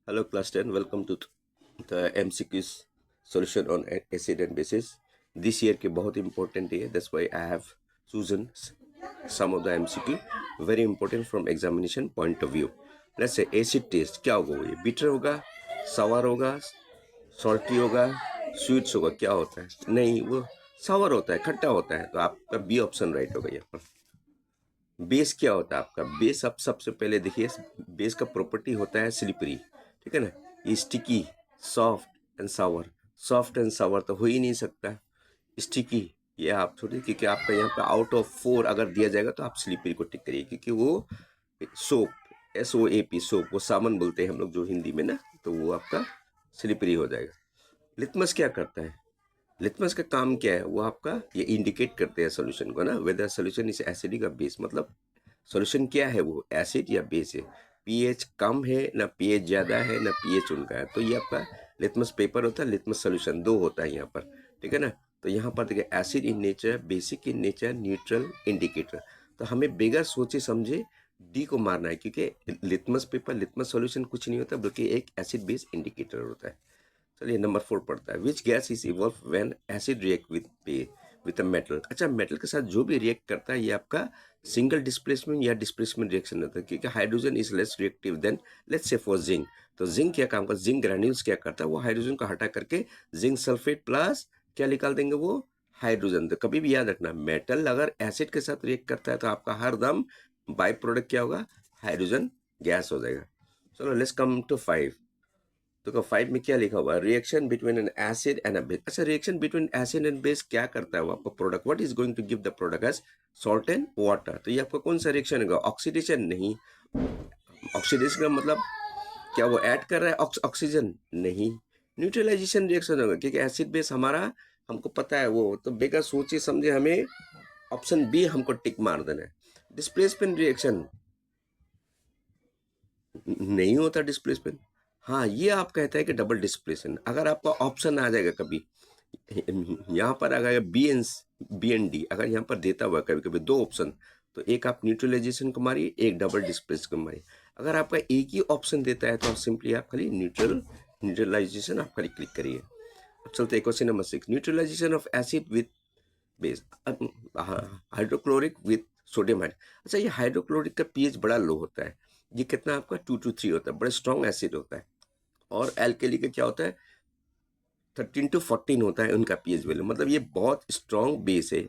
Hello, class 10. Welcome to the MCQ's solution on acid and bases. This year के बहुत important है. That's why I have chosen some of the MCQ very important from examination point of view. Let's say acid taste क्या होगा? ये bitter होगा, sour होगा, salty होगा, sweet होगा. क्या होता है? नहीं, वो sour होता है, खट्टा होता है. तो आपका B ऑप्शन राइट होगा यहाँ पर. बेस क्या होता है आपका? बेस आप सबसे पहले देखिए, बेस का प्रॉपर्टी होता है स्लिपरी, ठीक है ना. ये sticky, soft and Sawar. Soft and सावर तो हो ही नहीं सकता. स्टिकी ये आप छोड़िए, क्योंकि आपका यहाँ पे आउट ऑफ 4 अगर दिया जाएगा तो आप स्लिपरी को टिक करिए, क्योंकि वो सोप, SOAP, सोप, वो साबुन बोलते हैं हम लोग जो हिंदी में ना, तो वो आपका स्लिपरी हो जाएगा. लिटमस क्या करता है? लिटमस का काम क्या है? वो आपका ये इंडिकेट करते हैं सोल्यूशन को ना, वेदर सोल्यूशन इज एसिडिक या बेस. मतलब सॉल्यूशन क्या है, वो एसिड या बेस है. पीएच कम है ना, पीएच ज्यादा है ना, पीएच उनका है. तो ये आपका लिटमस पेपर होता है. लिटमस सॉल्यूशन दो होता है यहाँ पर, ठीक है ना. तो यहाँ पर देखिए, acid in nature, basic in nature, neutral, indicator. तो हमें बगैर सोचे समझे डी को मारना है, क्योंकि लिटमस पेपर, लिटमस सॉल्यूशन कुछ नहीं होता बल्कि एक एसिड बेस इंडिकेटर होता है. चलिए नंबर 4 पढ़ता है. Which gas is evolve when acid react with a metal. अच्छा, मेटल के साथ जो भी रिएक्ट करता है ये आपका सिंगल डिस्प्लेसमेंट या डिस्प्लेसमेंट रिएक्शन होता है, क्योंकि hydrogen is less reactive than let's say for zinc. तो जिंक क्या काम करता है? जिंक ग्रैन्यूल्स क्या करता है? वो हाइड्रोजन को हटा करके जिंक सल्फेट प्लस क्या निकाल देंगे? वो हाइड्रोजन. तो कभी भी याद रखना, मेटल अगर एसिड के साथ रिएक्ट करता है तो आपका हर दम बाई प्रोडक्ट क्या होगा? हाइड्रोजन गैस हो जाएगा. चलो लेट्स कम टू 5. तो 5 में क्या लिखा हुआ है? Reaction between an acid and a base. अच्छा, reaction between acid and base क्या करता है? वो आपका product, what is going to give the product as salt and water. तो ये आपका कौन सा रिएक्शन होगा? ऑक्सीडेशन नहीं. ऑक्सीडेशन का मतलब क्या? वो ऐड कर रहा है ऑक्सीजन? नहीं. न्यूट्रलाइजेशन रिएक्शन होगा, क्योंकि एसिड बेस हमारा हमको पता है वो. तो बेकार सोचे समझे हमें ऑप्शन बी हमको टिक मार देना है. डिस्प्लेसमेंट रिएक्शन नहीं होता. डिस्प्लेसमेंट, हाँ, ये आप कहते हैं कि डबल डिस्प्लेसमेंट. अगर आपका ऑप्शन आ जाएगा कभी यहाँ पर, अगर बी एंड डी अगर यहाँ पर देता हुआ कभी कभी दो ऑप्शन, तो एक आप न्यूट्रलाइजेशन को मारिए, एक डबल डिस्प्लेस को मारिए. अगर आपका एक ही ऑप्शन देता है तो आप सिंपली आप खाली न्यूट्रलाइजेशन आप खाली क्लिक करिए. अब चलते हैं question number 6. Neutralisation of acid with base, hydrochloric with sodium hyde. अच्छा, ये हाइड्रोक्लोरिक का पीएच बड़ा लो होता है. ये कितना आपका 2 to 3 होता है. बड़ा स्ट्रॉन्ग एसिड होता है. और एल्केली का क्या होता है? 13 to 14 होता है उनका पीएच वैल्यू. मतलब ये बहुत स्ट्रॉन्ग बेस है.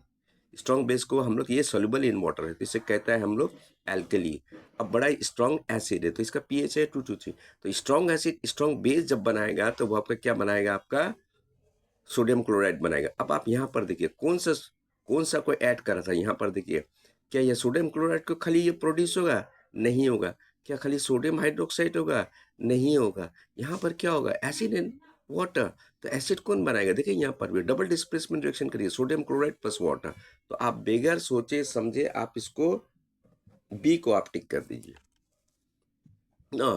स्ट्रॉन्ग बेस को हम लोग, ये सोल्यूबल इन वाटर है तो इसे कहता है हम लोग एल्केली. अब बड़ा स्ट्रॉन्ग एसिड है तो इसका पीएच है 2 to 3. तो स्ट्रॉन्ग एसिड स्ट्रॉन्ग बेस जब बनाएगा तो वो आपका क्या बनाएगा? आपका सोडियम क्लोराइड बनाएगा. अब आप यहाँ पर देखिए, कौन सा कोई ऐड कर रहा था. यहाँ पर देखिए, क्या ये सोडियम क्लोराइड को खाली ये प्रोड्यूस होगा? नहीं होगा. क्या खाली सोडियम हाइड्रोक्साइड होगा? नहीं होगा. यहाँ पर क्या होगा? Acid and water. तो एसिड कौन बनाएगा? देखिए यहाँ पर भी डबल डिस्प्लेसमेंट रिएक्शन करिए, सोडियम क्लोराइड प्लस वाटर. तो आप बेगर सोचे समझे आप इसको बी को आप टिक कर दीजिए ना.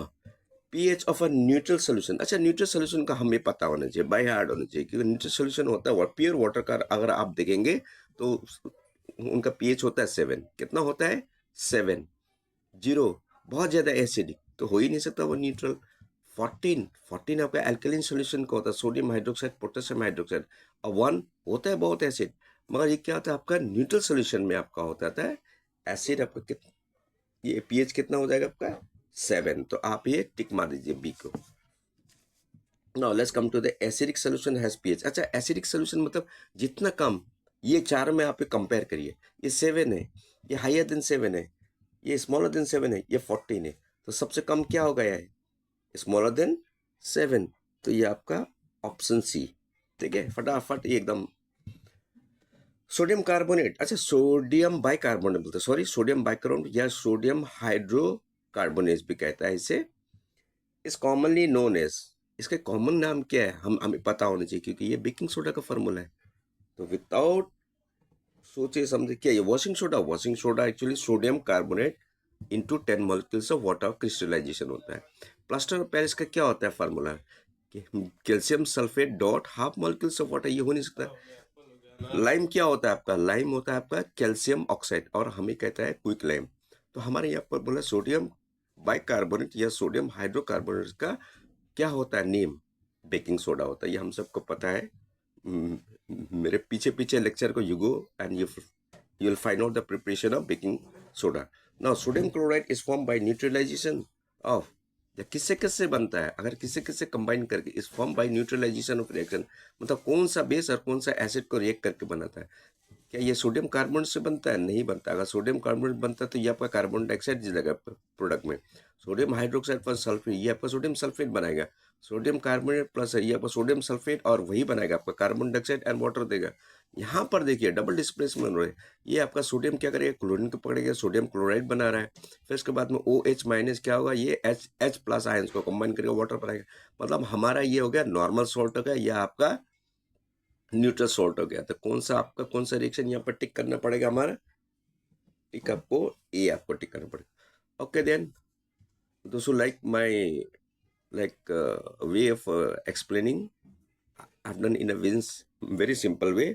PH of a neutral solution. अच्छा, न्यूट्रल सोल्यूशन का हमें पता होना चाहिए, बाय हार्ड होना चाहिए, क्योंकि न्यूट्रल सोल्यूशन होता है प्योर वाटर का. अगर आप देखेंगे तो उनका पीएच होता है 7. कितना होता है? 7. 0 बहुत ज्यादा एसिडिक तो हो ही नहीं सकता वो न्यूट्रल. 14 आपका एल्कलिन सोल्यूशन का होता है, सोडियम हाइड्रोक्साइड, पोटेशियम हाइड्रोक्साइड. और 1 होता है बहुत एसिड. मगर ये क्या होता है? आपका न्यूट्रल सोल्यूशन में आपका होता है एसिड. आपका कितना, ये पीएच कितना हो जाएगा आपका? 7. तो आप ये टिक मार दीजिए बी को. Now let's come to the acidic solution has pH. अच्छा, एसिडिक सोल्यूशन मतलब जितना कम, ये चार में आप कंपेयर करिए. ये 7 है, ये हायर देन 7 है, ये स्मॉलर देन 7 है, ये 14 है. तो सबसे कम क्या हो गया है? Smaller than 7. तो ये आपका ऑप्शन सी. ठीक है, फटाफट ये एकदम. Sodium carbonate. अच्छा, सोडियम बाइकार्बोनेट बोलते हैं, सॉरी, सोडियम बाइकार्बोनेट या सोडियम हाइड्रोकार्बोनेट भी कहता है इसे. इस कॉमनली नोन एज, इसके कॉमन नाम क्या है हमें पता होना चाहिए, क्योंकि ये बेकिंग सोडा का फॉर्मूला है. तो विदाउट सोचे समझे, क्या ये washing soda? Washing soda actually sodium carbonate into 10 molecules of water crystallisation होता है. प्लास्टर ऑफ पेरिस का क्या होता है formula? Calcium sulphate dot half molecules of water. ये हो नहीं सकता. लाइम क्या होता है आपका? लाइम होता है आपका कैल्शियम ऑक्साइड, और हमें कहता है क्विक लाइम. तो हमारे यहाँ पर बोला सोडियम बाइकार्बोनेट या सोडियम हाइड्रोकार्बोनेट का क्या होता है, नेम बेकिंग सोडा होता है, ये हम सबको पता है। मेरे पीछे पीछे लेक्चर को you go and you will find out the preparation of baking soda. Now sodium chloride is form by neutralisation of, या किससे किससे बनता है, अगर किससे किससे कंबाइन करके, is form by neutralisation of reaction, मतलब कौन सा बेस और कौन सा एसिड को रिएक्ट करके बनाता है। क्या ये सोडियम कार्बोनेट से बनता है? नहीं बनता। अगर सोडियम कार्बोनेट बनता है तो ये आपका कार्बन डाइऑक्साइड जिलेगा प्रोडक्ट में। सोडियम हाइड्रोक्साइड प्लस सल्फेट, ये आपका सोडियम सल्फेट बनाएगा। सोडियम कार्बोनेट प्लस ये आपका सोडियम सल्फेट और वही बनाएगा आपका कार्बन डाइऑक्साइड एंड वाटर देगा। यहाँ पर देखिए डबल डिस्प्लेसमेंट हो रहा है। ये आपका सोडियम क्या करेगा, क्लोरीन को पकड़ेगा, सोडियम क्लोराइड बना रहा है। फिर इसके बाद में OH माइनस क्या होगा, ये H प्लस आयंस को कंबाइन करके वाटर बनाएगा। मतलब हमारा ये हो गया नॉर्मल सॉल्ट हो गया, यह आपका न्यूट्रल सॉल्ट हो गया। तो कौन सा रिएक्शन यहाँ पर टिक करना पड़ेगा हमारा, टिक आपको ए आपको टिक करना पड़ेगा। Okay then, those who like my way of explaining, I've done in a very simple way.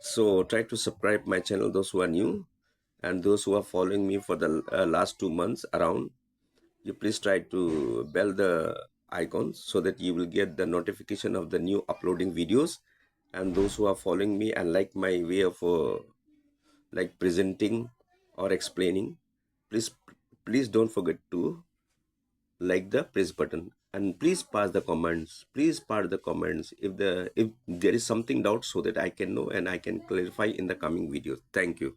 So try to subscribe my channel, those who are new, and those who are following me for the last 2 months around. You please try to bell the icons so that you will get the notification of the new uploading videos. And those who are following me and like my way of presenting or explaining, please don't forget to like the press button, and please pass the comments, if there is something doubt, so that I can know and I can clarify in the coming videos. Thank you.